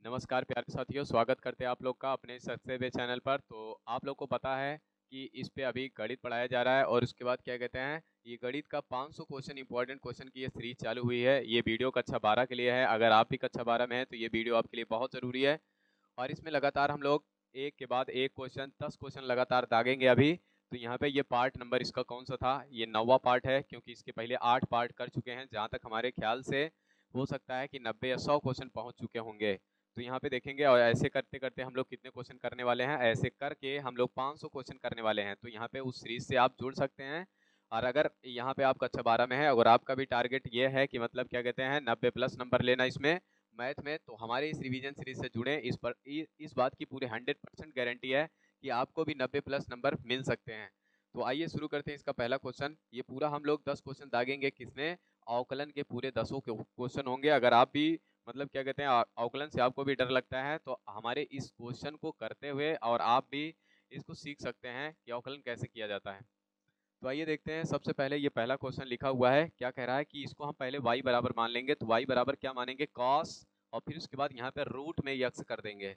नमस्कार प्यारे साथियों, स्वागत करते हैं आप लोग का अपने सब्सक्राइब चैनल पर। तो आप लोग को पता है कि इस पे अभी गणित पढ़ाया जा रहा है और उसके बाद क्या कहते हैं, ये गणित का 500 क्वेश्चन इंपॉर्टेंट क्वेश्चन की ये सीरीज चालू हुई है। ये वीडियो कक्षा 12 के लिए है। अगर आप भी कक्षा 12 में हैं तो ये वीडियो आपके लिए बहुत ज़रूरी है। और इसमें लगातार हम लोग एक के बाद एक क्वेश्चन 10 क्वेश्चन लगातार दागेंगे अभी। तो यहाँ पे ये पार्ट नंबर इसका कौन सा था, ये 9वां पार्ट है, क्योंकि इसके पहले 8 पार्ट कर चुके हैं। जहाँ तक हमारे ख्याल से हो सकता है कि 90 या 100 क्वेश्चन पहुँच चुके होंगे। तो यहाँ पे देखेंगे और ऐसे करते करते हम लोग कितने क्वेश्चन करने वाले हैं, ऐसे करके हम लोग 500 क्वेश्चन करने वाले हैं। तो यहाँ पे उस सीरीज से आप जुड़ सकते हैं। और अगर यहाँ पे आप कक्षा 12 में है, अगर आपका भी टारगेट ये है कि मतलब क्या कहते हैं 90 प्लस नंबर लेना इसमें मैथ में, तो हमारे इस रिवीजन सीरीज से जुड़े। इस बात की पूरी 100% गारंटी है कि आपको भी 90 प्लस नंबर मिल सकते हैं। तो आइए शुरू करते हैं इसका पहला क्वेश्चन। ये पूरा हम लोग 10 क्वेश्चन दागेंगे, किसमें, अवकलन के पूरे 10 क्वेश्चन होंगे। अगर आप भी मतलब क्या कहते हैं अवकलन से आपको भी डर लगता है, तो हमारे इस क्वेश्चन को करते हुए और आप भी इसको सीख सकते हैं कि अवकलन कैसे किया जाता है। तो आइए देखते हैं। सबसे पहले ये पहला क्वेश्चन लिखा हुआ है, क्या कह रहा है कि इसको हम पहले y बराबर मान लेंगे। तो y बराबर क्या मानेंगे, cos, और फिर उसके बाद यहाँ पे रूट में यक्स कर देंगे।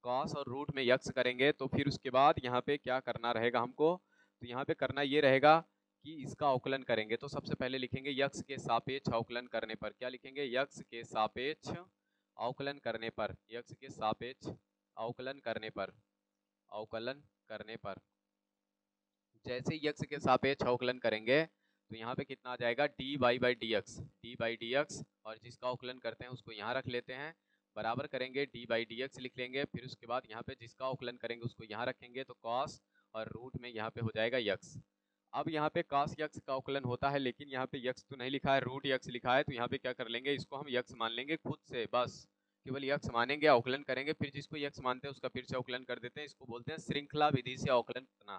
cos और रूट में यक्स करेंगे तो फिर उसके बाद यहाँ पे क्या करना रहेगा हमको, तो यहाँ पे करना ये रहेगा कि इसका अवकलन करेंगे। तो सबसे पहले लिखेंगे यक्स के सापेक्ष अवकलन करने पर, क्या लिखेंगे, यक्स के सापेक्ष अवकलन करने पर, यक्स के सापेक्ष अवकलन करने पर, अवकलन करने पर जैसे ही यक्स के सापेक्ष अवकलन करेंगे तो यहाँ पे कितना आ जाएगा, D Y by D X, D by D X. और जिसका अवकलन करते हैं उसको यहाँ रख लेते हैं, बराबर करेंगे डी बाई डी एक्स लिख लेंगे। फिर उसके बाद यहाँ पे जिसका अवकलन करेंगे उसको यहाँ रखेंगे, तो कॉस और रूट में यहाँ पे हो जाएगा यक्स। अब यहाँ पे cos यक्स का अवकलन होता है, लेकिन यहाँ पे यक्स तो नहीं लिखा है, रूट यक्स लिखा है। तो यहाँ पे क्या कर लेंगे, इसको हम यक्स मान लेंगे खुद से, बस केवल यक्स मानेंगे, अवकलन करेंगे, फिर जिसको यक्स मानते हैं उसका फिर से अवकलन कर देते हैं। इसको बोलते हैं श्रृंखला विधि से अवकलन करना।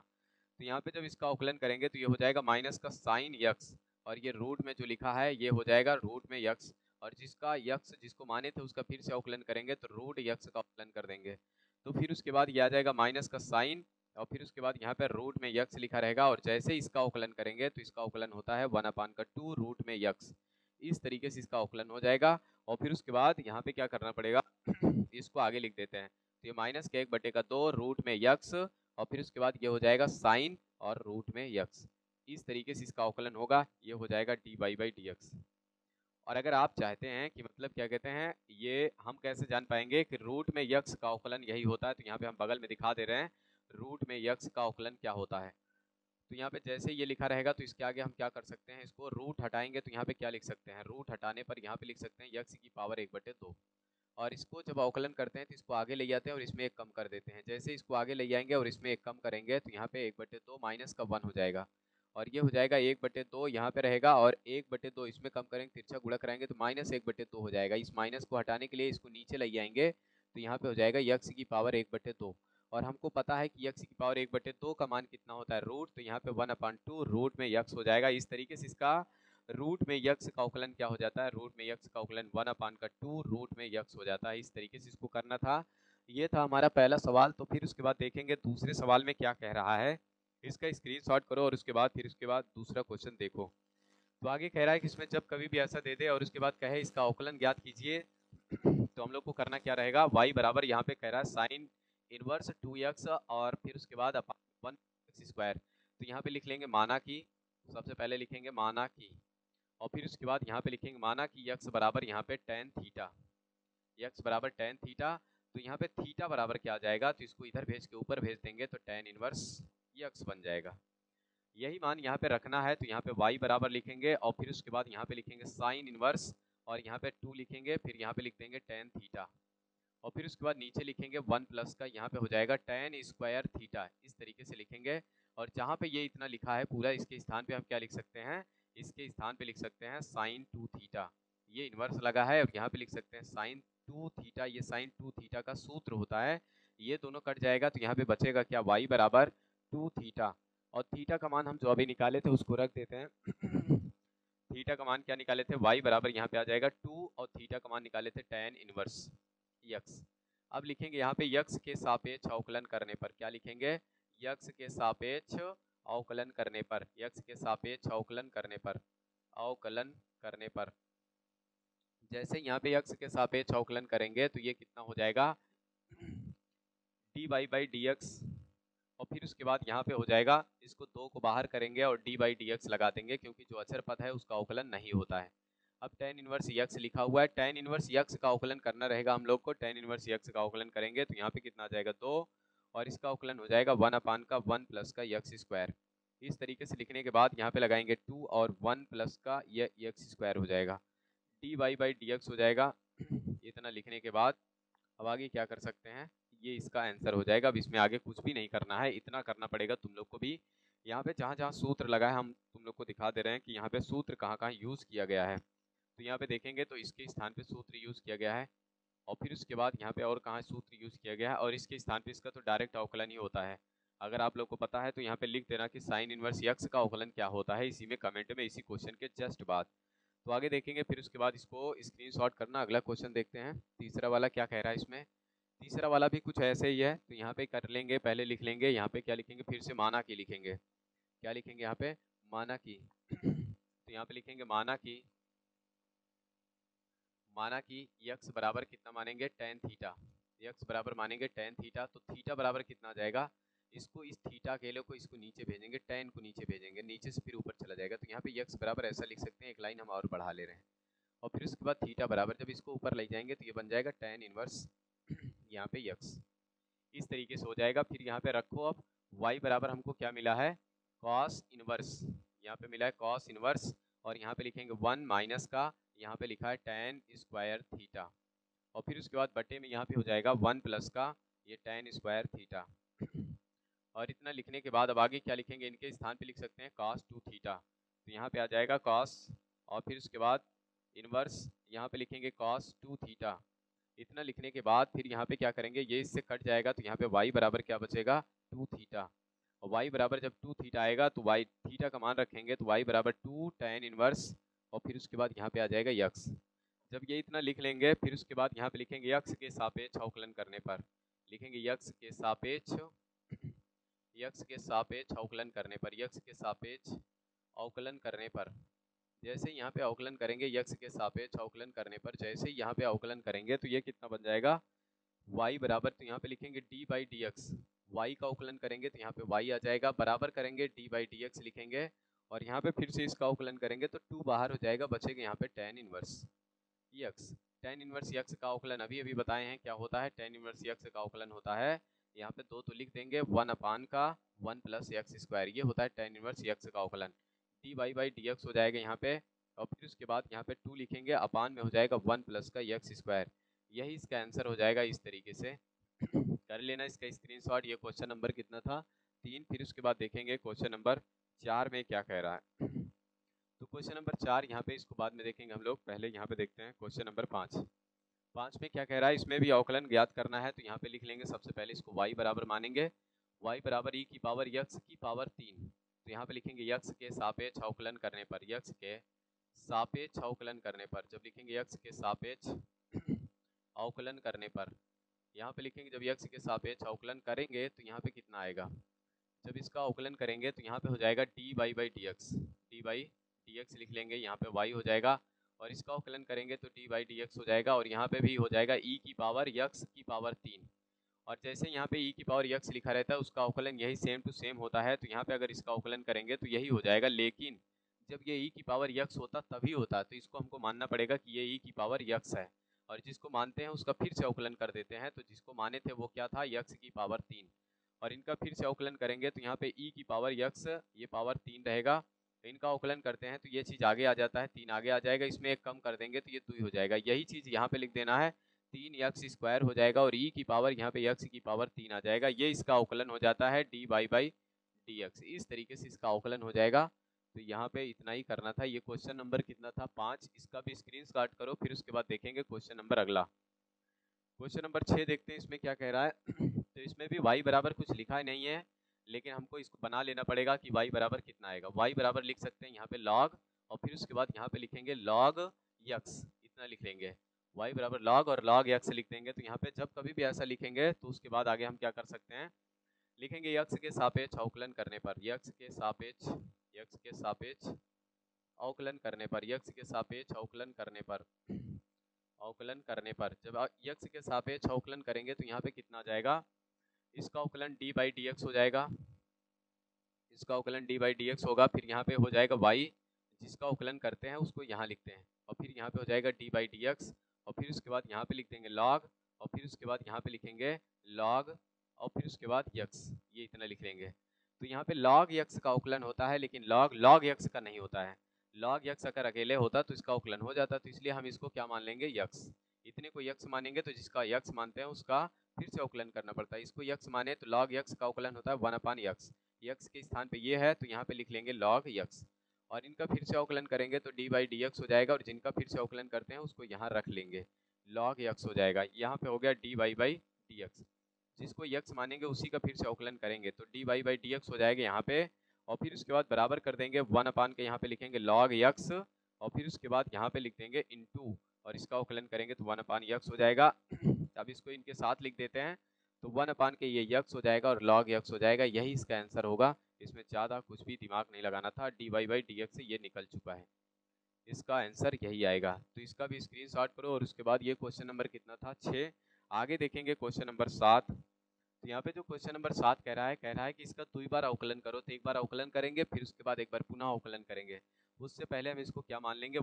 तो यहाँ पे जब इसका अवकलन करेंगे तो ये हो जाएगा माइनस का साइन यक्स, और ये रूट में जो लिखा है ये हो जाएगा रूट में यक्स। और जिसका यक्स जिसको माने थे उसका फिर से अवकलन करेंगे तो रूट यक्स का अवकलन कर देंगे। तो फिर उसके बाद ये आ जाएगा माइनस का साइन, और फिर उसके बाद यहाँ पे रूट में यक्स लिखा रहेगा। और जैसे इसका अवकलन करेंगे तो इसका अवकलन होता है 1/2 रूट में यक्स। इस तरीके से इसका अवकलन हो जाएगा। और फिर उसके बाद यहाँ पे क्या करना पड़ेगा इसको आगे लिख देते हैं। तो ये माइनस के 1/2 रूट में यक्स, और फिर उसके बाद ये हो जाएगा साइन और रूट में यक्स। इस तरीके से इसका अवकलन होगा, ये हो जाएगा D Y by D X. और अगर आप चाहते हैं कि मतलब क्या कहते हैं, ये हम कैसे जान पाएंगे कि रूट में यक्स का अवकलन यही होता है, तो यहाँ पे हम बगल में दिखा दे रहे हैं रूट में यक्स का अवकलन क्या होता है। तो यहाँ पे जैसे ये लिखा रहेगा तो इसके आगे हम क्या कर सकते हैं, इसको रूट हटाएंगे तो यहाँ पे क्या लिख सकते हैं, रूट हटाने पर यहाँ पे लिख सकते हैं यक्स की पावर 1/2। और इसको जब अवकलन करते हैं तो इसको आगे ले जाते हैं और इसमें एक कम कर देते हैं। जैसे इसको आगे ले जाएंगे और इसमें एक कम करेंगे तो यहाँ पे 1/2 माइनस का 1 हो जाएगा, और ये हो जाएगा 1/2 यहाँ पे रहेगा, और 1/2 इसमें कम करेंगे, तिरछा गुणा कराएंगे तो माइनस 1/2 हो जाएगा। इस माइनस को हटाने के लिए इसको नीचे ले जाएंगे तो यहाँ पे हो जाएगा यक्स की पावर 1/2। और हमको पता है कि यक्स की पावर 1/2 का मान कितना होता है, रूट, तो यहाँ पे 1/2 रूट में यक्स हो जाएगा। इस तरीके से इसका रूट में यक्स का अवकलन क्या हो जाता है, रूट में यक्स का अवकलन 1/2 रूट में यक्स हो जाता है। इस तरीके से इसको करना था। ये था हमारा पहला सवाल। तो फिर उसके बाद देखेंगे दूसरे सवाल में क्या कह रहा है। इसका स्क्रीनशॉट करो और उसके बाद फिर उसके बाद दूसरा क्वेश्चन देखो। तो आगे कह रहा है कि इसमें जब कभी भी ऐसा दे दे और उसके बाद कहे इसका अवकलन ज्ञात कीजिए, तो हम लोग को करना क्या रहेगा, y बराबर यहाँ पे कह रहा है साइन इनवर्स 2x और फिर उसके बाद अपान 1x²। तो यहाँ पे लिख लेंगे माना की, सबसे पहले लिखेंगे माना की, और फिर उसके बाद यहाँ पे लिखेंगे माना कि यक्स बराबर यहाँ पे टेन थीटा, यक्स बराबर टेन थीटा। तो यहाँ पे थीटा बराबर क्या आ जाएगा, तो इसको इधर भेज के ऊपर भेज देंगे तो टेन इनवर्स यक्स बन जाएगा। यही मान यहाँ पे रखना है, तो यहाँ पे y बराबर लिखेंगे और फिर उसके बाद यहाँ पे लिखेंगे साइन इनवर्स, और यहाँ पे 2 लिखेंगे, फिर यहाँ पे लिख देंगे टेन थीटा, और फिर उसके बाद नीचे लिखेंगे 1 प्लस का यहाँ पे हो जाएगा टेन स्क्वायर थीटा। इस तरीके से लिखेंगे। और जहाँ पे ये इतना लिखा है पूरा, इसके स्थान पे हम क्या लिख सकते हैं, इसके स्थान पे लिख सकते हैं साइन 2 थीटा। ये इन्वर्स लगा है और यहाँ पे लिख सकते हैं साइन 2 थीटा। ये साइन 2 थीटा का सूत्र होता है। ये दोनों कट जाएगा तो यहाँ पे बचेगा क्या, y बराबर 2 थीटा, और थीटा का मान हम जो अभी निकाले थे उसको रख देते हैं। थीटा का मान क्या निकाले थे, y बराबर यहाँ पे आ जाएगा 2, और थीटा का मान निकाले थे टेन इनवर्स यक्स। अब लिखेंगे यहाँ पे यक्स के सापेक्ष अवकलन करने पर, क्या लिखेंगे, यक्स के सापेक्ष अवकलन करने पर, यक्स के सापेक्ष अवकलन करने पर, अवकलन करने पर जैसे यहाँ पे x के सापेक्ष अवकलन करेंगे तो ये कितना हो जाएगा dy/dx, और फिर उसके बाद यहाँ पे हो जाएगा, इसको 2 को बाहर करेंगे और d/dx लगा देंगे क्योंकि जो अचर पद है उसका अवकलन नहीं होता है। अब tan इनवर्स x लिखा हुआ है, tan इनवर्स x का अवकलन करना रहेगा हम लोग को। tan इनवर्स x का अवकलन करेंगे तो यहाँ पे कितना आ जाएगा 2, और इसका अवकलन हो जाएगा 1/1 प्लस का x स्क्वायर। इस तरीके से लिखने के बाद यहाँ पे लगाएंगे 2 और 1 प्लस का ये x स्क्वायर हो जाएगा, dy/dx हो जाएगा। इतना लिखने के बाद अब आगे क्या कर सकते हैं, ये इसका आंसर हो जाएगा। अब इसमें आगे कुछ भी नहीं करना है, इतना करना पड़ेगा तुम लोग को भी। यहाँ पे जहाँ जहाँ सूत्र लगा है हम तुम लोग को दिखा दे रहे हैं कि यहाँ पे सूत्र कहाँ कहाँ यूज़ किया गया है। तो यहाँ पे देखेंगे तो इसके स्थान पे सूत्र यूज़ किया गया है, और फिर उसके बाद यहाँ पे और कहाँ सूत्र यूज़ किया गया है, और इसके स्थान पे इसका तो डायरेक्ट अवकलन ही होता है। अगर आप लोग को पता है तो यहाँ पे लिख देना कि साइन इनवर्स x का अवकलन क्या होता है, इसी में कमेंट में, इसी क्वेश्चन के जस्ट बाद। तो आगे देखेंगे, फिर उसके बाद इसको स्क्रीनशॉट करना। अगला क्वेश्चन देखते हैं, तीसरा वाला क्या कह रहा है इसमें। तीसरा वाला भी कुछ ऐसे ही है, तो यहाँ पे कर लेंगे, पहले लिख लेंगे यहाँ पे क्या लिखेंगे, फिर से माना की लिखेंगे। क्या लिखेंगे यहाँ पे, माना की। तो यहाँ पे लिखेंगे माना की x बराबर कितना मानेंगे, tan थीटा। x बराबर मानेंगे tan थीटा, तो थीटा बराबर कितना आ जाएगा, इसको इस थीटा अकेले को इसको नीचे भेजेंगे, tan को नीचे भेजेंगे, नीचे से फिर ऊपर चला जाएगा। तो यहाँ पे x बराबर ऐसा लिख सकते हैं, एक लाइन हम और बढ़ा ले रहे हैं, और फिर उसके बाद थीटा बराबर जब इसको ऊपर ले जाएंगे तो ये बन जाएगा tan इनवर्स यहाँ पे x। इस तरीके से हो जाएगा। फिर यहाँ पे रखो, अब y बराबर हमको क्या मिला है, cos इनवर्स। यहाँ पे मिला है cos इनवर्स, और यहाँ पे लिखेंगे 1 माइनस का, यहाँ पे लिखा है tan स्क्वायर थीटा, और फिर उसके बाद बटे में यहाँ पे हो जाएगा 1 प्लस का ये tan स्क्वायर थीटा। और इतना लिखने के बाद अब आगे क्या लिखेंगे, इनके स्थान पे लिख सकते हैं cos 2 थीटा। तो यहाँ पे आ जाएगा cos, और फिर उसके बाद इनवर्स यहाँ पे लिखेंगे cos 2 थीटा। इतना लिखने के बाद फिर यहाँ पे क्या करेंगे, ये इससे कट जाएगा, तो यहाँ पे y बराबर क्या बचेगा, 2 थीटा। और y बराबर जब 2 थीटा आएगा तो y थीटा का मान रखेंगे, तो y बराबर 2 tan इनवर्स, और फिर उसके बाद यहाँ पे आ जाएगा x। जब ये इतना लिख लेंगे, फिर उसके बाद यहाँ पे लिखेंगे x के सापेक्ष अवकलन करने पर, लिखेंगे x के सापेक्ष अवकलन करने पर, x के सापेक्ष अवकलन करने पर। जैसे ही यहाँ पे अवकलन करेंगे x के सापेक्ष अवकलन करने पर, जैसे ही यहाँ पे अवकलन करेंगे तो ये कितना बन जाएगा, y बराबर, तो यहाँ पे लिखेंगे d/dx। y का अवकलन करेंगे तो यहाँ पे y आ जाएगा, बराबर करेंगे d/dx लिखेंगे, और यहाँ पे फिर से इसका अवकलन करेंगे तो 2 बाहर हो जाएगा, बचेगा यहाँ पे tan inverse x। tan inverse x का अवकलन अभी अभी बताए हैं क्या होता है, tan इनवर्स x का अवकलन होता है, यहाँ पे 2 तो लिख देंगे, 1/1 प्लस x स्क्वायर, ये होता है tan इनवर्स x का अवकलन। dy/dx हो जाएगा यहाँ पे, और फिर उसके बाद यहाँ पे 2 लिखेंगे, अपान में हो जाएगा 1 प्लस का x स्क्वायर। यही इसका आंसर हो जाएगा। इस तरीके से कर लेना इसका स्क्रीनशॉट। ये क्वेश्चन नंबर कितना था, 3। फिर उसके बाद देखेंगे क्वेश्चन नंबर 4 में क्या कह रहा है। तो क्वेश्चन नंबर 4 यहाँ पे, इसको बाद में देखेंगे हम लोग, पहले यहाँ पे देखते हैं क्वेश्चन नंबर 5 में क्या कह रहा है। इसमें भी अवकलन ज्ञात करना है, तो यहाँ पे लिख लेंगे सबसे पहले इसको y बराबर मानेंगे, y बराबर e की पावर x की पावर 3। तो यहाँ पे लिखेंगे x के सापेक्ष अवकलन करने पर, x के सापेक्ष अवकलन करने पर, जब लिखेंगे x के सापेक्ष अवकलन करने पर, यहाँ पे लिखेंगे जब x के सापेक्ष अवकलन करेंगे तो यहाँ पे कितना आएगा, जब इसका अवकलन करेंगे तो यहाँ पे हो जाएगा dy/dx, dy/dx लिख लेंगे, यहाँ पे y हो जाएगा, और इसका अवकलन करेंगे तो dy/dx हो जाएगा, और यहाँ पे भी हो जाएगा e की पावर x की पावर 3। और जैसे यहाँ पे e की पावर x लिखा रहता है, उसका अवकलन यही सेम टू सेम होता है, तो यहाँ पे अगर इसका अवकलन करेंगे तो यही हो जाएगा। लेकिन जब ये e की पावर x होता तभी होता, तो इसको हमको मानना पड़ेगा कि ये e की पावर x है, और जिसको मानते हैं उसका फिर से अवकलन कर देते हैं। तो जिसको माने थे वो क्या था, x की पावर 3, और इनका फिर से अवकलन करेंगे तो यहाँ पे e की पावर x ये पावर 3 रहेगा, तो इनका अवकलन करते हैं तो ये चीज़ आगे आ जाता है, 3 आगे आ जाएगा, इसमें एक कम कर देंगे तो ये 2 हो जाएगा। यही चीज़ यहाँ पे लिख देना है, 3x स्क्वायर हो जाएगा, और e की पावर यहाँ पे x की पावर 3 आ जाएगा। ये इसका अवकलन हो जाता है dy/dx। इस तरीके से इसका अवकलन हो जाएगा। तो यहाँ पे इतना ही करना था। ये क्वेश्चन नंबर कितना था, 5। इसका भी स्क्रीनशॉट करो। फिर उसके बाद देखेंगे क्वेश्चन नंबर अगला, क्वेश्चन नंबर 6 देखते हैं इसमें क्या कह रहा है। तो इसमें भी y बराबर कुछ लिखा नहीं है, लेकिन हमको इसको बना लेना पड़ेगा कि y बराबर कितना आएगा। y बराबर लिख सकते हैं यहाँ पे log, और फिर उसके बाद यहाँ पे लिखेंगे log x, इतना लिख लेंगे, y बराबर log और log x लिख देंगे। तो यहाँ पे जब कभी भी ऐसा लिखेंगे तो उसके बाद आगे हम क्या कर सकते हैं, लिखेंगे x के सापेक्ष अवकलन करने पर, x के सापेक्ष अवकलन करने पर, x के सापेक्ष अवकलन करने पर, अवकलन करने पर जब यक्स के सापेक्ष अवकलन करेंगे तो यहाँ पे कितना आ जाएगा, इसका अवकलन डी बाई डी एक्स हो जाएगा, इसका अवकलन डी बाई डी एक्स होगा। फिर यहाँ पे हो जाएगा y, जिसका अवकलन करते हैं उसको यहाँ लिखते हैं, और फिर यहाँ पे हो जाएगा डी बाई डी एक्स, और फिर उसके बाद यहाँ पे लिख देंगे log, और फिर उसके बाद यहाँ पे लिखेंगे log, और फिर उसके बाद यक्स, ये इतना लिख लेंगे। तो यहाँ पे log यक्स का अवकलन होता है, लेकिन log यक्स का नहीं होता है। log यक्स अगर अकेले होता तो इसका अवकलन हो जाता, तो इसलिए हम इसको क्या मान लेंगे, यक्स। इतने को यक्स मानेंगे तो जिसका यक्स मानते हैं उसका फिर से अवकलन करना पड़ता है। इसको यक्स माने तो log यक्स का अवकलन होता है 1/x, यक्स के स्थान पे ये है तो यहाँ पे लिख लेंगे log यक्स, और इनका फिर से अवकलन करेंगे तो डी बाई डी एक्स हो जाएगा, और जिनका फिर से अवकलन करते हैं उसको यहाँ रख लेंगे, log यक्स हो जाएगा। यहाँ पे हो गया D Y by D X, जिसको यक्स मानेंगे उसी का फिर से अवकलन करेंगे तो D Y by D X हो जाएगा यहाँ पे, और फिर उसके बाद बराबर कर देंगे 1 के यहाँ पे लिखेंगे log यक्स, और फिर उसके बाद यहाँ पे लिख देंगे इनटू, और इसका अवकलन करेंगे तो 1/x हो जाएगा। अब इसको इनके साथ लिख देते हैं तो 1 के ये यक्स हो जाएगा और log यक्स हो जाएगा, यही इसका आंसर होगा। इसमें ज़्यादा कुछ भी दिमाग नहीं लगाना था, D Y by D X से ये निकल चुका है, इसका आंसर यही आएगा। तो इसका भी स्क्रीनशॉट करो। और उसके बाद ये क्वेश्चन नंबर कितना था, 6। आगे देखेंगे क्वेश्चन नंबर 7। तो यहाँ पे जो क्वेश्चन नंबर 7 कह रहा है कि इसका 2 बार अवकलन करो, तो एक बार अवकलन करेंगे फिर उसके बाद एक बार पुनः अवकलन करेंगे। उससे पहले हम इसको क्या मान लेंगे,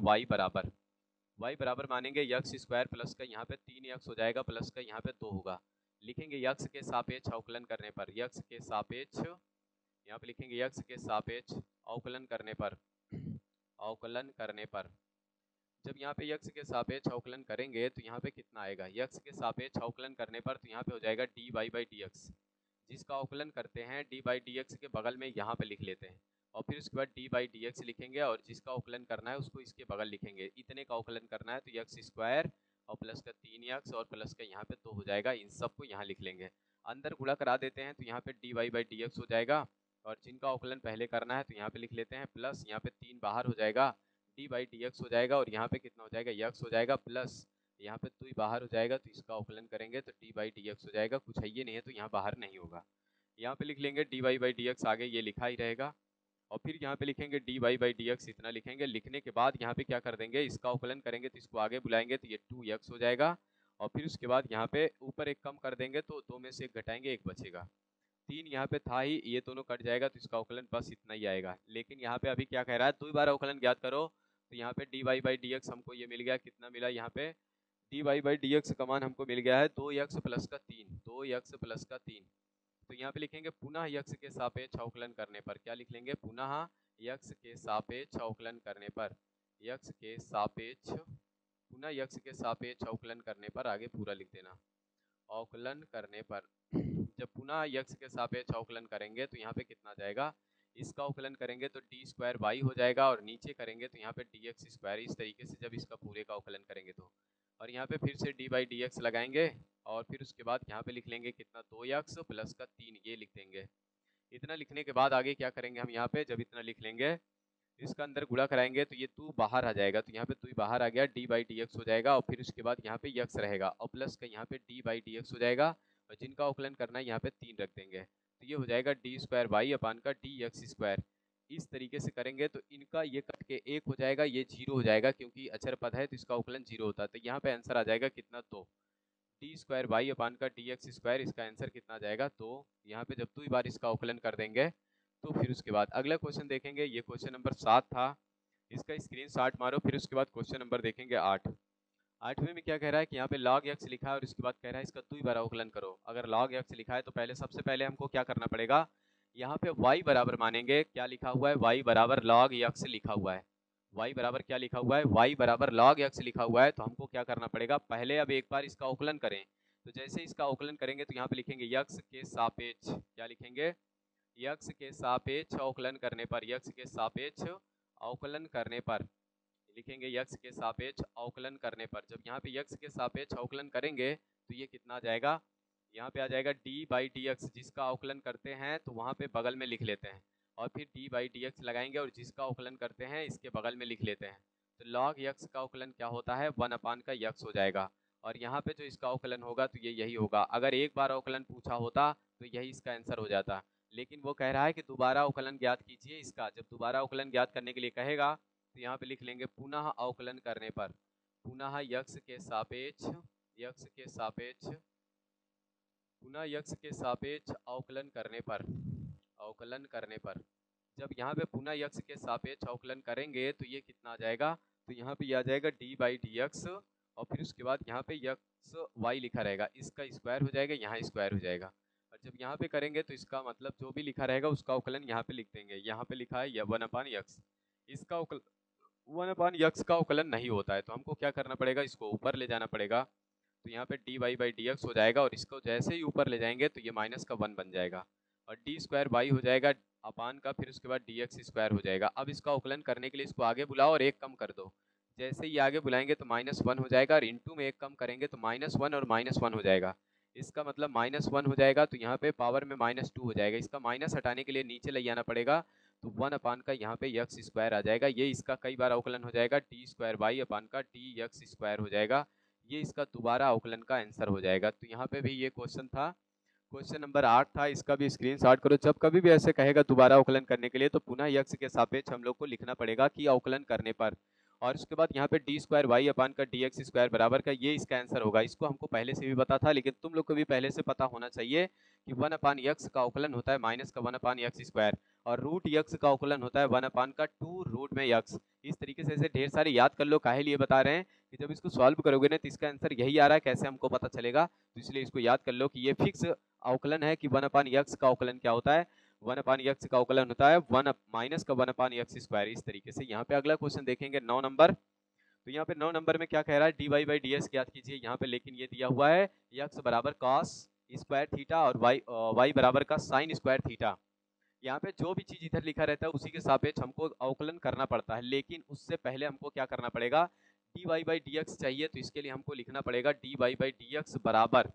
y बराबर मानेंगे यक्स स्क्वायर प्लस का यहाँ पे 3x हो जाएगा, प्लस का यहाँ पे 2 होगा। लिखेंगे यक्स के सापेक्ष अवकलन करने पर, यक्स के सापेक्ष, यहाँ पे लिखेंगे यक्स के सापेक्ष अवकलन करने पर, अवकलन करने पर जब यहाँ पे यक्स के सापेक्ष अवकलन करेंगे तो यहाँ पे कितना आएगा, यक्स के सापेक्ष अवकलन करने पर तो यहाँ पे हो जाएगा D Y by D X, जिसका अवकलन करते हैं डी बाई डी एक्स के बगल में यहाँ पे लिख लेते हैं, और फिर उसके बाद डी बाई डी एक्स लिखेंगे, और जिसका अवकलन करना है उसको इसके बगल लिखेंगे। इतने का अवकलन करना है तो यक्स स्क्वायर और प्लस का 3x और प्लस का यहाँ पे 2 हो जाएगा, इन सबको यहाँ लिख लेंगे। अंदर गुणा करा देते हैं तो यहाँ पे D Y by D X हो जाएगा, और जिनका अवकलन पहले करना है तो यहाँ पे लिख लेते हैं प्लस, यहाँ पे 3 बाहर हो जाएगा, डी बाई डी एक्स हो जाएगा, और यहाँ पे कितना हो जाएगा, यक्स हो जाएगा, प्लस यहाँ पे 2 बाहर हो जाएगा तो इसका अवकलन करेंगे तो डी बाई डी एक्स हो जाएगा। कुछ है ये नहीं है तो यहाँ बाहर नहीं होगा, यहाँ पे लिख लेंगे D Y by D X, आगे ये लिखा ही रहेगा, और फिर यहाँ पे लिखेंगे D Y by D X, इतना लिखेंगे। लिखने के बाद यहाँ पे क्या कर देंगे, इसका अवकलन करेंगे तो इसको आगे बुलाएंगे तो ये 2x हो जाएगा, और फिर उसके बाद यहाँ पे ऊपर एक कम कर देंगे तो 2 में से 1 घटाएंगे, 1 बचेगा। 3 यहाँ पे था ही, ये दोनों कट जाएगा तो इसका अवकलन बस इतना ही आएगा। लेकिन यहाँ पे अभी क्या कह रहा है, 2 बार अवकलन ज्ञात करो, तो यहाँ पे D Y by D X हमको ये मिल गया, कितना मिला, यहाँ पे D Y by D X का मान हमको मिल गया है 2x प्लस का 3, 2x प्लस का 3। तो यहाँ पे लिखेंगे पुनः यक्स के सापेक्ष अवकलन करने पर, क्या लिख लेंगे, पुनः यक्स के सापेक्ष अवकलन करने पर, यक्स के सापेक्ष, पुनः यक्स के सापेक्ष अवकलन करने पर, आगे पूरा लिख देना, अवकलन करने पर। जब पुनः यक्स के सापेक्ष अवकलन करेंगे तो यहाँ पे कितना जाएगा, इसका अवकलन करेंगे तो डी स्क्वायर वाई हो जाएगा, और नीचे करेंगे तो यहाँ पे डी एक्स स्क्वायर, इस तरीके से जब इसका पूरे का अवकलन करेंगे तो, और यहाँ पे फिर से डी बाई डी एक्स लगाएंगे, और फिर उसके बाद यहाँ पे लिख लेंगे कितना, 2x प्लस का 3, ये लिख देंगे। इतना लिखने के बाद आगे क्या करेंगे हम, यहाँ पे जब इतना लिख लेंगे इसका अंदर गुणा कराएंगे तो ये 2 बाहर आ जाएगा, तो यहाँ पे 2 बाहर आ गया, डी बाई डी एक्स हो जाएगा, और फिर उसके बाद यहाँ पे यक्स रहेगा, और प्लस का यहाँ पे डी बाई डी एक्स हो जाएगा, और जिनका अवकलन करना है यहाँ पे 3 रख देंगे, तो ये हो जाएगा डी स्क्वायर वाई अपान का डी एक्स स्क्वायर। इस तरीके से करेंगे तो इनका ये कट के 1 हो जाएगा, ये 0 हो जाएगा, क्योंकि अचर पद है तो इसका अवकलन 0 होता है। तो यहाँ पे आंसर आ जाएगा कितना, 2 डी स्क्वायर वाई अपान का डी एक्स स्क्वायर, इसका आंसर कितना आ जाएगा, तो यहाँ पे जब 2 बार इसका अवकलन कर देंगे तो फिर उसके बाद अगला क्वेश्चन देखेंगे। ये क्वेश्चन नंबर 7 था, इसका स्क्रीनशॉट मारो। फिर उसके बाद क्वेश्चन नंबर देखेंगे 8। 8वें में क्या कह रहा है कि यहाँ पे log x लिखा है, और इसके बाद कह रहा है इसका 2 बार अवकलन करो। अगर log x लिखा है तो पहले सबसे पहले हमको क्या करना पड़ेगा, यहाँ पे y बराबर मानेंगे, क्या लिखा हुआ है, y बराबर log x लिखा हुआ है, y बराबर क्या लिखा हुआ है, y बराबर log x लिखा हुआ है। तो हमको क्या करना पड़ेगा, पहले अब एक बार इसका अवकलन करें, तो जैसे इसका अवकलन करेंगे तो यहाँ पे लिखेंगे x के सापेक्ष, क्या लिखेंगे, x के सापेक्ष अवकलन करने पर, x के सापेक्ष अवकलन करने पर लिखेंगे, x के सापेक्ष अवकलन करने पर। जब यहाँ पे x के सापेक्ष अवकलन करेंगे तो ये कितना आ जाएगा, यहाँ पे आ जाएगा d बाई डी एक्स, जिसका अवकलन करते हैं तो वहाँ पे बगल में लिख लेते हैं, और फिर d बाई डी एक्स लगाएंगे, और जिसका अवकलन करते हैं इसके बगल में लिख लेते हैं। तो log x का अवकलन क्या होता है, 1 अपान का x हो जाएगा, और यहाँ पे जो इसका अवकलन होगा तो ये यही होगा। अगर एक बार अवकलन पूछा होता तो यही इसका आंसर हो जाता, लेकिन वो कह रहा है कि दोबारा अवकलन ज्ञात कीजिए इसका। जब दोबारा अवकलन ज्ञात करने के लिए कहेगा तो यहाँ पे लिख लेंगे पुनः अवकलन करने पर, पुनः यक्स के सापेक्ष अवकलन करने पर जब यहाँ पे पुनः यक्स के सापेक्ष अवकलन करेंगे तो ये कितना आ जाएगा, तो यहाँ पे आ जाएगा डी बाई डी एक्स, और फिर उसके बाद यहाँ पे यक्स वाई लिखा रहेगा, इसका स्क्वायर हो जाएगा, यहाँ स्क्वायर हो जाएगा, और जब यहाँ पे करेंगे तो इसका मतलब जो भी लिखा रहेगा उसका अवकलन यहाँ पे लिख देंगे। यहाँ पे लिखा है 1/x, इसका अवकलन 1/x का अवकलन नहीं होता है, तो हमको क्या करना पड़ेगा, इसको ऊपर ले जाना पड़ेगा। तो यहाँ पे D Y by D X हो जाएगा, और इसको जैसे ही ऊपर ले जाएंगे तो ये माइनस का 1 बन जाएगा, और डी स्क्वायर वाई हो जाएगा अपान का, फिर उसके बाद डी एक्स स्क्वायर हो जाएगा। अब इसका अवकलन करने के लिए इसको आगे बुलाओ और एक कम कर दो, जैसे ही आगे बुलाएंगे तो -1 हो जाएगा, और इंटू में एक कम करेंगे तो -1 और -1 हो जाएगा, इसका मतलब -1 हो जाएगा, तो यहाँ पे पावर में -2 हो जाएगा, इसका माइनस हटाने के लिए नीचे ले जाना पड़ेगा, तो 1 अपान का यहाँ पे यक्स स्क्वायर आ जाएगा, ये इसका कई बार अवकलन हो जाएगा, डी स्क्वायर वाई अपान का डी यक्स स्क्वायर हो जाएगा, ये इसका दोबारा अवकलन का आंसर हो जाएगा। तो यहाँ पे भी ये क्वेश्चन था, क्वेश्चन नंबर 8 था, इसका भी स्क्रीनशॉट करो। जब कभी भी ऐसे कहेगा दोबारा अवकलन करने के लिए तो पुनः यक्स के सापेक्ष हम लोग को लिखना पड़ेगा कि अवकलन करने पर, और उसके बाद यहाँ पे डी स्क्वायर वाई अपान का डी एक्स स्क्वायर बराबर का, ये इसका आंसर होगा। इसको हमको पहले से भी पता था, लेकिन तुम लोग को भी पहले से पता होना चाहिए कि 1/x का अवकलन होता है माइनस का 1/x स्क्वायर, और रूट यक्स का अवकलन होता है 1/2 रूट में यक्स। इस तरीके से ऐसे ढेर सारे याद कर लो, काहे लिए बता रहे हैं कि जब इसको सॉल्व करोगे ना तो इसका आंसर यही आ रहा है, कैसे हमको पता चलेगा, तो इसलिए इसको याद कर लो कि ये फिक्स अवकलन है कि 1/x का अवकलन क्या होता है, 1/x का अवकलन होता है माइनस का 1/x स्क्वायर। इस तरीके से यहाँ पे अगला क्वेश्चन देखेंगे 9 नंबर। तो यहाँ पे 9 नंबर में क्या कह रहा है, D Y by D S याद कीजिए यहाँ पे, लेकिन ये दिया हुआ है यक्स बराबर कॉस स्क्वायर थीटा और वाई बराबर का साइन स्क्वायर थीटा। यहाँ पे जो भी चीज इधर लिखा रहता है उसी के सापेक्ष हमको अवकलन करना पड़ता है, लेकिन उससे पहले हमको क्या करना पड़ेगा, D Y by D X चाहिए, तो इसके लिए हमको लिखना पड़ेगा D Y by D X बराबर,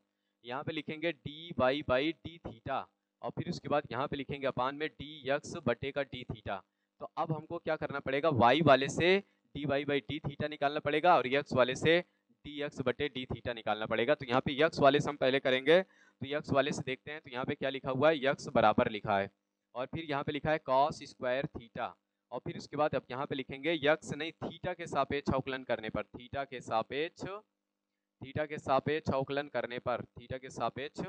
यहाँ पे लिखेंगे D Y by D theta, और फिर उसके बाद यहाँ पे लिखेंगे अपान में डी एक्स बटे का डी थीटा। तो अब हमको क्या करना पड़ेगा, वाई वाले से D Y by D theta निकालना पड़ेगा, और यक्स वाले से डी एक्स बटे डी थीटा निकालना पड़ेगा। तो यहाँ पे यक्स वाले से हम पहले करेंगे, तो यक्स वाले से देखते हैं, तो यहाँ पे क्या लिखा हुआ है, यक्स बराबर लिखा है, और फिर यहाँ पे लिखा है कॉस स्क्वायर थीटा, और फिर उसके बाद अब यहाँ पे लिखेंगे यक्स नहीं थीटा के सापेक्ष अवकलन करने पर, थीटा के सापेक्ष अवकलन करने पर, थीटा के सापेक्ष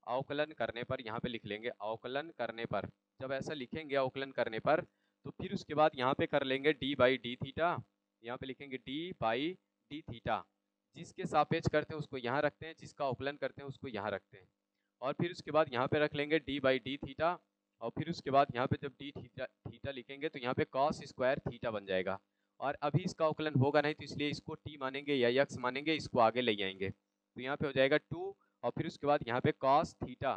अवकलन करने पर यहाँ पे लिख लेंगे अवकलन करने पर। जब ऐसा लिखेंगे अवकलन करने पर, तो फिर उसके बाद यहाँ पे कर लेंगे डी बाई डी थीटा, यहाँ पे लिखेंगे डी बाई डी थीटा, जिसके सापेक्ष करते हैं उसको यहाँ रखते हैं, जिसका अवकलन करते हैं उसको यहाँ रखते हैं, और फिर उसके बाद यहाँ पे रख लेंगे डी बाई डी थीटा, और फिर उसके बाद यहाँ पे जब डी थीटा लिखेंगे तो यहाँ पे कॉस स्क्वायर थीटा बन जाएगा, और अभी इसका अवकलन होगा नहीं तो इसलिए इसको टी मानेंगे या यक्स मानेंगे, इसको आगे ले जाएंगे, तो यहाँ पे हो जाएगा 2, और फिर उसके बाद यहाँ पे कॉस थीटा,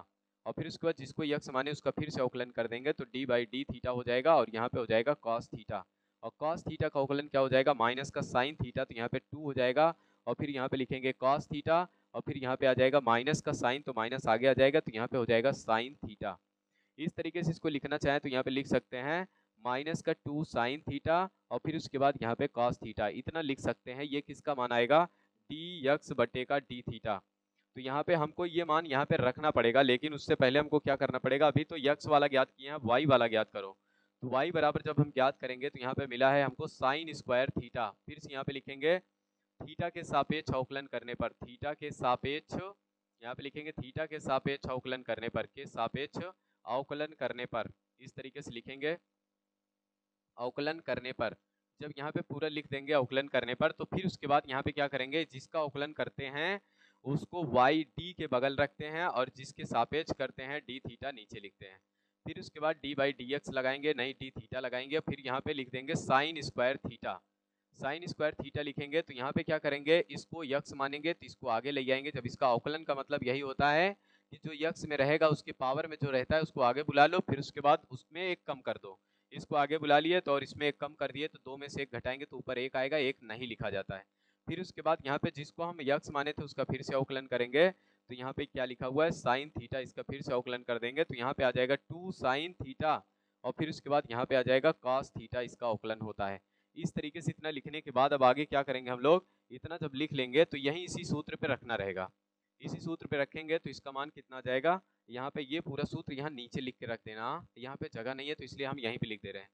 और फिर उसके बाद जिसको यक्स माने उसका फिर से अवकलन कर देंगे, तो डी बाई डी थीटा हो जाएगा, और यहाँ पे हो जाएगा कॉस थीटा, और कॉस थीटा का अवकलन क्या हो जाएगा, माइनस का साइन थीटा, तो यहाँ पे 2 हो जाएगा, और फिर यहाँ पे लिखेंगे कॉस थीटा, और फिर यहाँ पे आ जाएगा माइनस का साइन, तो माइनस आगे आ जाएगा, तो यहाँ पे हो जाएगा साइन थीटा। इस तरीके से इसको लिखना चाहें तो यहाँ पे लिख सकते हैं माइनस का 2 साइन थीटा, और फिर उसके बाद यहाँ पे कॉस थीटा, इतना लिख सकते हैं। ये किसका मान आएगा, डी यक्स बटे का डी थीटा। तो यहाँ पे हमको ये मान यहाँ पे रखना पड़ेगा, लेकिन उससे पहले हमको क्या करना पड़ेगा, अभी तो यक्स वाला ज्ञात किए हैं, वाई वाला ज्ञात करो। तो वाई बराबर जब हम ज्ञात करेंगे तो यहाँ पे मिला है हमको साइन स्क्वायर थीटा, फिर से यहाँ पे लिखेंगे थीटा के सापेक्ष अवकलन करने पर, थीटा के सापेक्ष, यहाँ पे लिखेंगे थीटा के सापेक्ष अवकलन करने पर, के सापेक्ष अवकलन करने पर, इस तरीके से लिखेंगे अवकलन करने पर। जब यहाँ पे पूरा लिख देंगे अवकलन करने पर, तो फिर उसके बाद यहाँ पे क्या करेंगे, जिसका अवकलन करते हैं उसको वाई डी के बगल रखते हैं, और जिसके सापेक्ष करते हैं डी थीटा नीचे लिखते हैं, फिर उसके बाद डी बाई डी एक्स लगाएंगे, नहीं डी थीटा लगाएंगे, फिर यहाँ पे लिख देंगे sine square theta, sine square theta लिखेंगे, तो यहाँ पे क्या करेंगे, इसको यक्स मानेंगे तो इसको आगे ले जाएंगे। जब इसका अवकलन का मतलब यही होता है कि जो यक्स में रहेगा उसके पावर में जो रहता है उसको आगे बुला लो, फिर उसके बाद उसमें एक कम कर दो, इसको आगे बुला लिए तो और इसमें एक कम कर दिए, तो 2 में से 1 घटाएंगे तो ऊपर 1 आएगा, 1 नहीं लिखा जाता है। फिर उसके बाद यहाँ पे जिसको हम यक्स माने थे उसका फिर से अवकलन करेंगे, तो यहाँ पे क्या लिखा हुआ है साइन थीटा, इसका फिर से अवकलन कर देंगे, तो यहाँ पे आ जाएगा 2 साइन थीटा, और फिर उसके बाद यहाँ पे आ जाएगा कॉस थीटा, इसका अवकलन होता है। इस तरीके से इतना लिखने के बाद अब आगे क्या करेंगे हम लोग, इतना जब लिख लेंगे तो यही इसी सूत्र पे रखना रहेगा, इसी सूत्र पे रखेंगे तो इसका मान कितना आ जाएगा, यहाँ पे ये पूरा सूत्र यहाँ नीचे लिख के रख देना, यहाँ पे जगह नहीं है तो इसलिए हम यहीं पे लिख दे रहे हैं।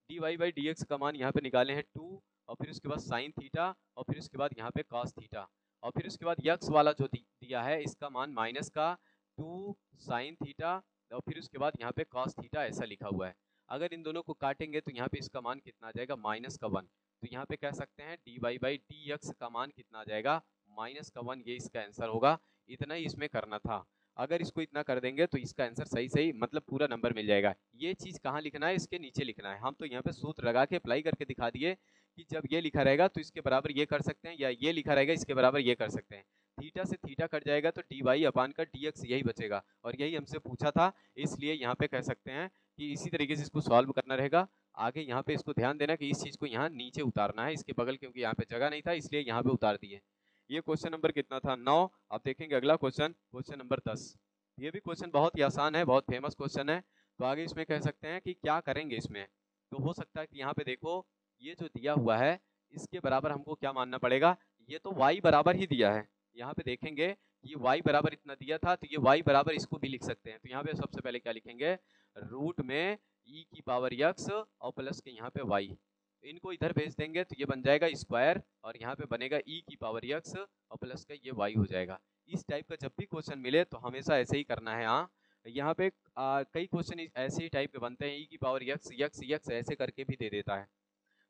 D Y by D X का मान यहाँ पे निकाले हैं 2, और फिर उसके बाद साइन थीटा, और फिर उसके बाद यहाँ पे कॉस थीटा, और फिर उसके बाद यक्स वाला जो दिया है इसका मान माइनस का 2 साइन थीटा, और फिर उसके बाद यहाँ पे कॉस थीटा ऐसा लिखा हुआ है। अगर इन दोनों को काटेंगे तो यहाँ पे इसका मान कितना आ जाएगा, माइनस का 1। तो यहाँ पे कह सकते हैं D Y by D X का मान कितना आ जाएगा, माइनस का 1। ये इसका आंसर होगा। इतना ही इसमें करना था। अगर इसको इतना कर देंगे तो इसका आंसर सही सही मतलब पूरा नंबर मिल जाएगा। ये चीज़ कहाँ लिखना है, इसके नीचे लिखना है। हम तो यहाँ पे सूत्र लगा के अप्लाई करके दिखा दिए कि जब ये लिखा रहेगा तो इसके बराबर ये कर सकते हैं, या ये लिखा रहेगा इसके बराबर ये कर सकते हैं। थीटा से थीटा कट जाएगा तो डी वाई अपान का डी एक्स यही बचेगा, और यही हमसे पूछा था। इसलिए यहाँ पे कह सकते हैं कि इसी तरीके से इसको सॉल्व करना रहेगा। आगे यहाँ पे इसको ध्यान देना कि इस चीज़ को यहाँ नीचे उतारना है इसके बगल, क्योंकि यहाँ पे जगह नहीं था इसलिए यहाँ पे उतार दिए। ये क्वेश्चन नंबर कितना था, 9। अब देखेंगे अगला क्वेश्चन, क्वेश्चन नंबर 10। ये भी क्वेश्चन बहुत ही आसान है, बहुत फेमस क्वेश्चन है। तो आगे इसमें कह सकते हैं कि क्या करेंगे इसमें। तो हो सकता है कि यहाँ पे देखो ये जो दिया हुआ है इसके बराबर हमको क्या मानना पड़ेगा, ये तो y बराबर ही दिया है। यहाँ पे देखेंगे ये y बराबर इतना दिया था, तो ये y बराबर इसको भी लिख सकते हैं। तो यहाँ पे सबसे पहले क्या लिखेंगे, रूट में e की पावर x और प्लस के यहाँ पे y। इनको इधर भेज देंगे तो ये बन जाएगा स्क्वायर, और यहाँ पे बनेगा e की पावर x और प्लस का ये y हो जाएगा। इस टाइप का जब भी क्वेश्चन मिले तो हमेशा ऐसे ही करना है। हाँ, यहाँ पे कई क्वेश्चन ऐसे ही टाइप के बनते हैं, e की पावर x x x ऐसे करके भी दे देता है।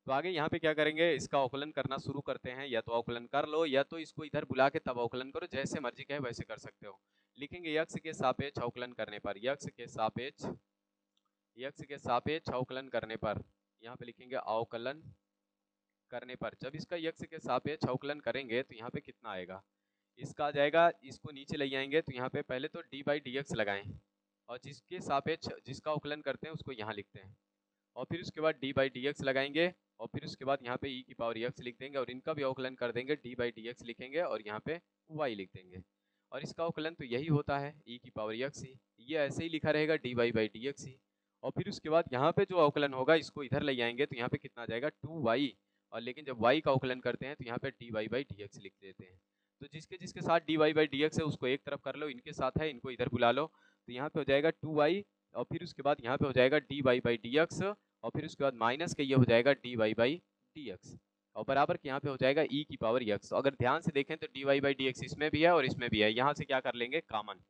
तो आगे यहाँ पे क्या करेंगे, इसका अवकलन करना शुरू करते हैं। या तो अवकलन कर लो या तो इसको इधर बुला के तब अवकलन करो, जैसे मर्जी कहे वैसे कर सकते हो। लिखेंगे यक्स के सापेक्ष अवकलन करने पर, यक्स के सापेक्ष अवकलन करने पर, यहाँ पे लिखेंगे अवकलन करने पर। जब इसका यक्स के सापेक्ष अवकलन करेंगे तो यहाँ पे कितना आएगा, इसका आ जाएगा, इसको नीचे ले आएंगे तो यहाँ पे पहले तो डी बाई डी एक्स लगाएं, और जिसके सापेक्ष जिसका अवकलन करते हैं उसको यहाँ लिखते हैं, और फिर उसके बाद डी बाई डी एक्स लगाएंगे, और फिर उसके बाद यहाँ पे e की पावर x लिख देंगे, और इनका भी अवकलन कर देंगे, डी बाई डी एक्स लिखेंगे और यहाँ पे y लिख देंगे। और इसका अवकलन तो यही होता है e की पावर x ही, ये ऐसे ही लिखा रहेगा d Y by D x ही। और फिर उसके बाद यहाँ पे जो अवकलन होगा इसको इधर ले आएंगे तो यहाँ पे कितना आ जाएगा 2y, और लेकिन जब y का अवकलन करते हैं तो यहाँ पे D Y by D X लिख देते हैं। तो जिसके जिसके साथ D Y by D X है उसको एक तरफ कर लो, इनके साथ है इनको इधर बुला लो। तो यहाँ पे हो जाएगा 2y, और फिर उसके बाद यहाँ पे हो जाएगा D Y by D X, और फिर उसके बाद माइनस के ये हो जाएगा D Y by D X, और बराबर के यहाँ पे हो जाएगा e की पावर x। अगर ध्यान से देखें तो D Y by D X इसमें भी है और इसमें भी है। यहाँ से क्या कर लेंगे, common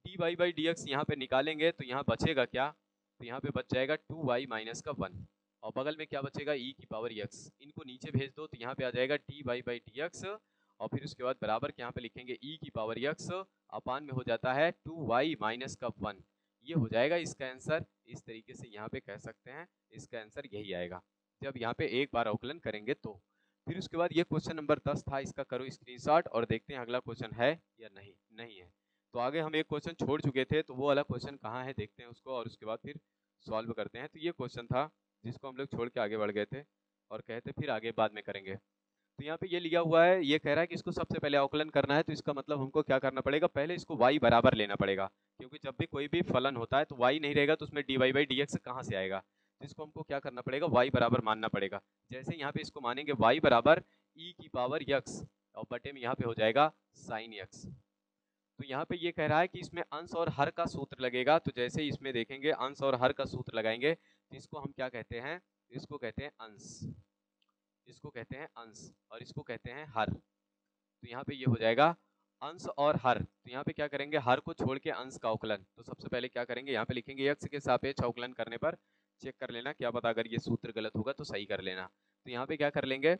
D Y by D X यहाँ पे निकालेंगे तो यहाँ बचेगा क्या, तो यहाँ पे बच जाएगा 2y माइनस का 1, और बगल में क्या बचेगा e की पावर x। इनको नीचे भेज दो तो यहाँ पे आ जाएगा D Y by D X, और फिर उसके बाद बराबर के यहाँ पे लिखेंगे e की पावर x, अपान में हो जाता है 2y माइनस का 1। ये हो जाएगा इसका आंसर। इस तरीके से यहाँ पे कह सकते हैं इसका आंसर यही आएगा जब यहाँ पे एक बार अवकलन करेंगे तो। फिर उसके बाद ये क्वेश्चन नंबर 10 था, इसका करो स्क्रीनशॉट और देखते हैं अगला क्वेश्चन है या नहीं। नहीं है तो आगे हम एक क्वेश्चन छोड़ चुके थे, तो वो वाला क्वेश्चन कहाँ है देखते हैं उसको, और उसके बाद फिर सॉल्व करते हैं। तो ये क्वेश्चन था जिसको हम लोग छोड़ के आगे बढ़ गए थे और कहते फिर आगे बाद में करेंगे। तो यहाँ पे ये लिया हुआ है, ये कह रहा है कि इसको सबसे पहले अवकलन करना है। तो इसका मतलब हमको क्या करना पड़ेगा, पहले इसको y बराबर लेना पड़ेगा, क्योंकि जब भी कोई भी फलन होता है तो y नहीं रहेगा तो उसमें D Y by D X कहाँ से आएगा। तो इसको हमको क्या करना पड़ेगा, y बराबर मानना पड़ेगा। जैसे यहाँ पे इसको मानेंगे y बराबर e की पावर x, और बटे में यहाँ पे हो जाएगा साइन x। तो यहाँ पे ये कह रहा है कि इसमें अंश और हर का सूत्र लगेगा। तो जैसे इसमें देखेंगे अंश और हर का सूत्र लगाएंगे तो इसको हम क्या कहते हैं, इसको कहते हैं अंश, इसको कहते हैं अंश, और इसको कहते हैं हर। तो यहाँ पे ये हो जाएगा अंश और हर। तो यहाँ पे क्या करेंगे, हर को छोड़ के अंश का अवकलन। तो सबसे पहले क्या करेंगे, यहाँ पे लिखेंगे x के सापेक्ष अवकलन करने पर, चेक कर लेना क्या पता अगर ये सूत्र गलत होगा तो सही कर लेना। तो यहाँ पे क्या कर लेंगे,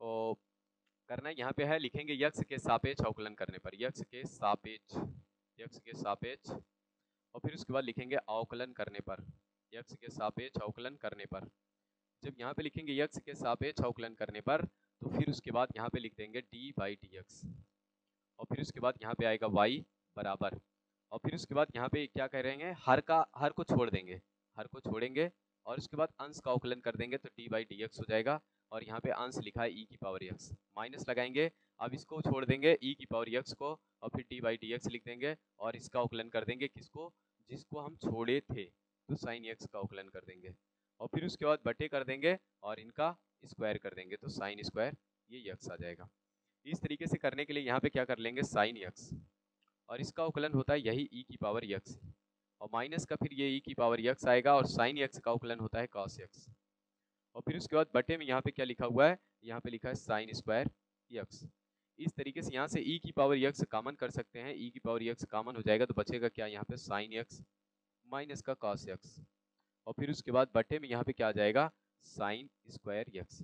और करना यहाँ पे है, लिखेंगे x के सापेक्ष अवकलन करने पर, x के सापेक्ष, और फिर उसके बाद लिखेंगे अवकलन करने पर, x के सापेक्ष अवकलन करने पर। जब यहाँ पे लिखेंगे x के सापेक्ष अवकलन करने पर, तो फिर उसके बाद यहाँ पे लिख देंगे डी बाई डी एक्स, और फिर उसके बाद यहाँ पे आएगा y बराबर, और फिर उसके बाद यहाँ पे क्या कह रहे हैं, हर को छोड़ देंगे, हर को छोड़ेंगे, और उसके बाद अंश का अवकलन कर देंगे तो डी बाई डी एक्स हो जाएगा। और यहाँ पे अंश लिखा है e की पावर x, माइनस लगाएंगे, अब इसको छोड़ देंगे e की पावर x को, और फिर डी बाई डी एक्स लिख देंगे, और इसका अवकलन कर देंगे किसको, जिसको हम छोड़े थे, तो साइन x का अवकलन कर देंगे, और फिर उसके बाद बटे कर देंगे और इनका स्क्वायर कर देंगे, तो साइन स्क्वायर ये x आ जाएगा। इस तरीके से करने के लिए यहाँ पे क्या कर लेंगे, साइन x, और इसका अवकलन होता है यही e की पावर x, और माइनस का फिर ये e की पावर x आएगा, और साइन x का अवकलन होता है cos x, और फिर उसके बाद बटे में यहाँ पे क्या लिखा हुआ है, यहाँ पे लिखा है साइन स्क्वायर यक्स। इस तरीके से यहाँ से e की पावर यक्स कॉमन कर सकते हैं, e की पावर यक्स कॉमन हो जाएगा तो बचेगा क्या, यहाँ पे साइन यक्स माइनस का कॉस यक्स, और फिर उसके बाद बटे में यहाँ पे क्या आ जाएगा, साइन स्क्वायर यक्स।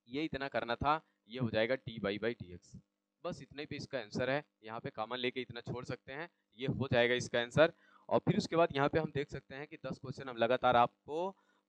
ये इतना करना था, ये हो जाएगा T Y by D X. बस इतने पे इसका आंसर है, यहाँ पे कॉमन लेके इतना छोड़ सकते हैं, ये हो जाएगा इसका आंसर। और फिर उसके बाद यहाँ पे हम देख सकते हैं कि 10 क्वेश्चन हम लगातार आपको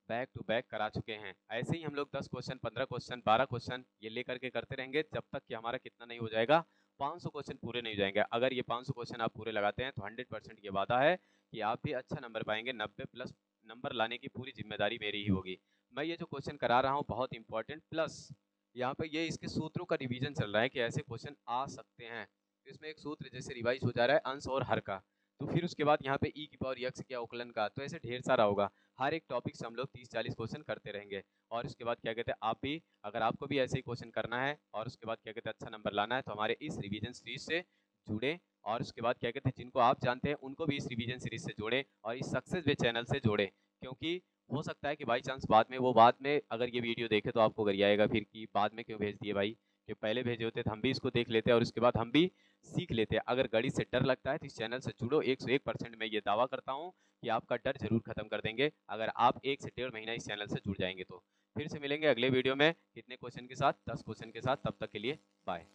बैक टू बैक करा चुके हैं। ऐसे ही हम लोग 10 क्वेश्चन, 15 क्वेश्चन, 12 क्वेश्चन ये लेकर के करते रहेंगे जब तक कि हमारा कितना नहीं हो जाएगा, 500 क्वेश्चन पूरे नहीं हो जाएंगे। अगर ये 500 क्वेश्चन आप पूरे लगाते हैं तो 100% ये वादा है कि आप भी अच्छा नंबर पाएंगे, 90 प्लस नंबर लाने की पूरी जिम्मेदारी मेरी ही होगी। मैं ये जो क्वेश्चन करा रहा हूँ बहुत इंपॉर्टेंट, प्लस यहाँ पे ये इसके सूत्रों का रिवीजन चल रहा है कि ऐसे क्वेश्चन आ सकते हैं। तो इसमें एक सूत्र जैसे रिवाइज हो जा रहा है अंश और हर का, तो फिर उसके बाद यहाँ पे e की पावर यक्स क्या उकलन का, तो ऐसे ढेर सारा होगा। हर एक टॉपिक से हम लोग 30-40 क्वेश्चन करते रहेंगे। और उसके बाद क्या कहते हैं, आप भी अगर आपको भी ऐसे ही क्वेश्चन करना है और उसके बाद क्या कहते हैं अच्छा नंबर लाना है तो हमारे इस रिवीजन सीरीज से जुड़े, और उसके बाद क्या कहते हैं जिनको आप जानते हैं उनको भी इस रिवीजन सीरीज से जोड़े और इस सक्सेस वे चैनल से जोड़े। क्योंकि हो सकता है कि बाई चांस बाद में अगर ये वीडियो देखे तो आपको गरियाएगा आएगा फिर कि बाद में क्यों भेज दिए भाई, कि पहले भेजे होते तो हम भी इसको देख लेते और उसके बाद हम भी सीख लेते। अगर गणित से डर लगता है तो इस चैनल से जुड़ो, 101% मैं ये दावा करता हूँ कि आपका डर जरूर खत्म कर देंगे अगर आप 1 से 1.5 महीना इस चैनल से जुड़ जाएंगे तो। फिर से मिलेंगे अगले वीडियो में कितने क्वेश्चन के साथ, 10 क्वेश्चन के साथ। तब तक के लिए बाय।